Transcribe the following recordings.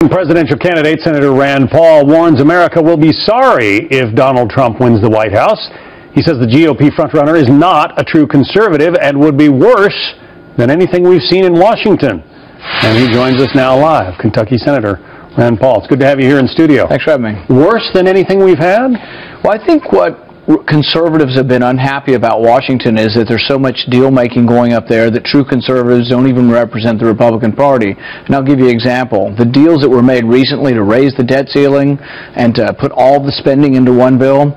Presidential candidate Senator Rand Paul warns America will be sorry if Donald Trump wins the White House. He says the GOP frontrunner is not a true conservative and would be worse than anything we've seen in Washington. And he joins us now live, Kentucky Senator Rand Paul. It's good to have you here in studio. Thanks for having me. Worse than anything we've had? Well, I think what conservatives have been unhappy about Washington is that there's so much deal-making going up there that true conservatives don't even represent the Republican Party. And I'll give you an example. The deals that were made recently to raise the debt ceiling and to put all the spending into one bill,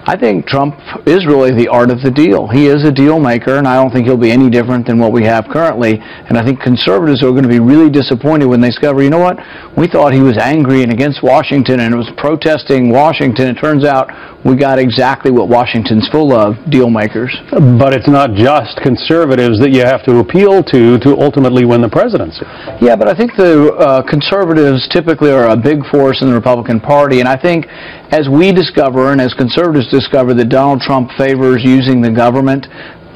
I think Trump is really the art of the deal. He is a deal maker, and I don't think he'll be any different than what we have currently. And I think conservatives are going to be really disappointed when they discover, you know what, we thought he was angry and against Washington and it was protesting Washington. It turns out we got exactly what Washington's full of, deal makers. But it's not just conservatives that you have to appeal to ultimately win the presidency. Yeah, but I think the conservatives typically are a big force in the Republican Party, and I think as we discover and as conservatives discover that Donald Trump favors using the government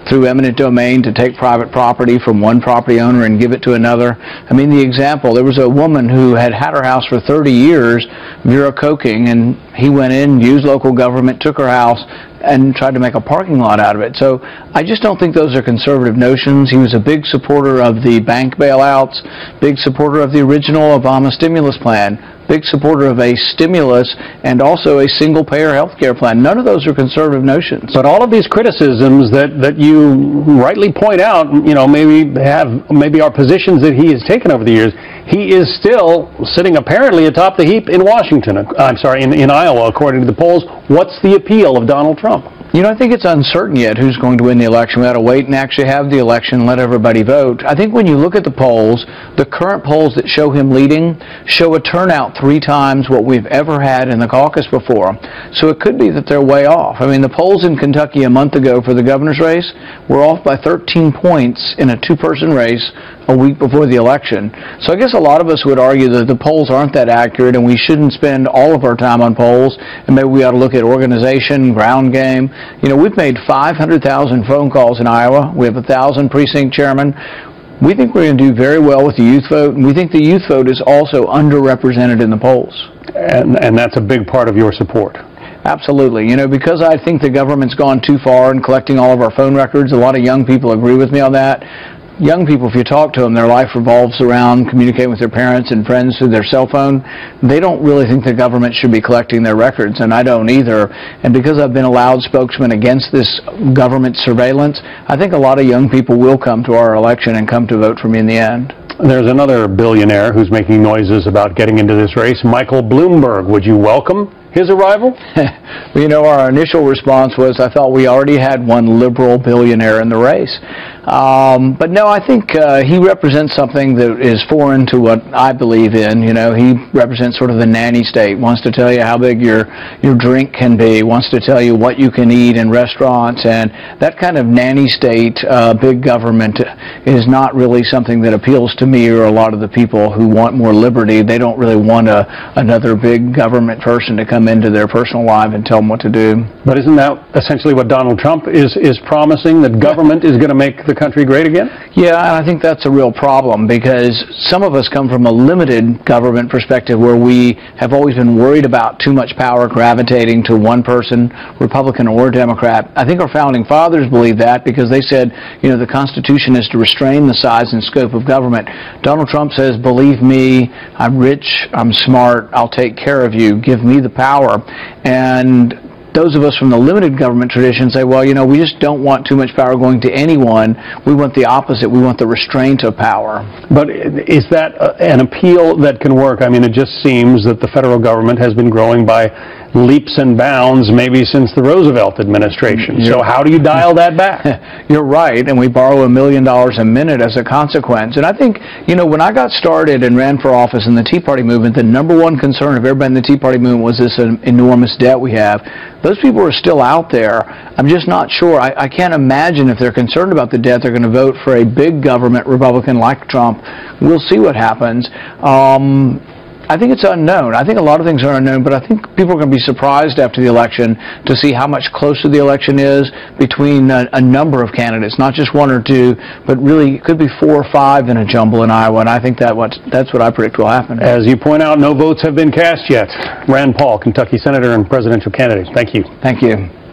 through eminent domain to take private property from one property owner and give it to another. I mean, the example, there was a woman who had her house for 30 years, Vera Koking, and he went in, used local government, took her house, and tried to make a parking lot out of it. So I just don't think those are conservative notions. He was a big supporter of the bank bailouts, big supporter of the original Obama stimulus plan, big supporter of a stimulus and also a single-payer health care plan. None of those are conservative notions. But all of these criticisms that you rightly point out, you know, maybe are positions that he has taken over the years. He is still sitting apparently atop the heap in Washington. I'm sorry, in Iowa, according to the polls. What's the appeal of Donald Trump? You know, I think it's uncertain yet who's going to win the election. We ought to wait and actually have the election and let everybody vote. I think when you look at the polls, the current polls that show him leading show a turnout 3 times what we've ever had in the caucus before. So it could be that they're way off. I mean, the polls in Kentucky a month ago for the governor's race were off by 13 points in a 2-person race a week before the election. So I guess a lot of us would argue that the polls aren't that accurate and we shouldn't spend all of our time on polls, and maybe we ought to look at organization, ground game. You know, we've made 500,000 phone calls in Iowa. We have 1,000 precinct chairmen. We think we're going to do very well with the youth vote, and we think the youth vote is also underrepresented in the polls. And that's a big part of your support. Absolutely. You know, because I think the government's gone too far in collecting all of our phone records. A lot of young people agree with me on that. Young people, if you talk to them, their life revolves around communicating with their parents and friends through their cell phone. They don't really think the government should be collecting their records, and I don't either. And because I've been a loud spokesman against this government surveillance, I think a lot of young people will come to our election and come to vote for me in the end. There's another billionaire who's making noises about getting into this race, Michael Bloomberg. Would you welcome his arrival? Well, you know, our initial response was I thought we already had one liberal billionaire in the race. But no, I think he represents something that is foreign to what I believe in. You know, he represents sort of the nanny state, wants to tell you how big your drink can be, wants to tell you what you can eat in restaurants, and that kind of nanny state, big government is not really something that appeals to me or a lot of the people who want more liberty. They don't really want another big government person to come into their personal life and tell them what to do. But isn't that essentially what Donald Trump is promising, that government is going to make the country great again? Yeah, and I think that's a real problem because some of us come from a limited government perspective where we have always been worried about too much power gravitating to one person, Republican or Democrat. I think our founding fathers believed that because they said, you know, the Constitution is to restrain the size and scope of government. Donald Trump says, believe me, I'm rich, I'm smart, I'll take care of you, give me the power. And those of us from the limited government tradition say, well, you know, we just don't want too much power going to anyone. We want the opposite. We want the restraint of power. But is that an appeal that can work? I mean, it just seems that the federal government has been growing by leaps and bounds maybe since the Roosevelt administration. So how do you dial that back? You're right, and we borrow $1 million a minute as a consequence. And I think, you know, when I got started and ran for office in the Tea Party movement, the #1 concern of everybody in the Tea Party movement was this enormous debt we have. Those people are still out there. I'm just not sure. I can't imagine if they're concerned about the debt, they're going to vote for a big government Republican like Trump. We'll see what happens. I think it's unknown. I think a lot of things are unknown, but I think people are going to be surprised after the election to see how much closer the election is between a number of candidates, not just one or two, but really it could be 4 or 5 in a jumble in Iowa, and I think that's what I predict will happen. As you point out, no votes have been cast yet. Rand Paul, Kentucky Senator and presidential candidate. Thank you. Thank you.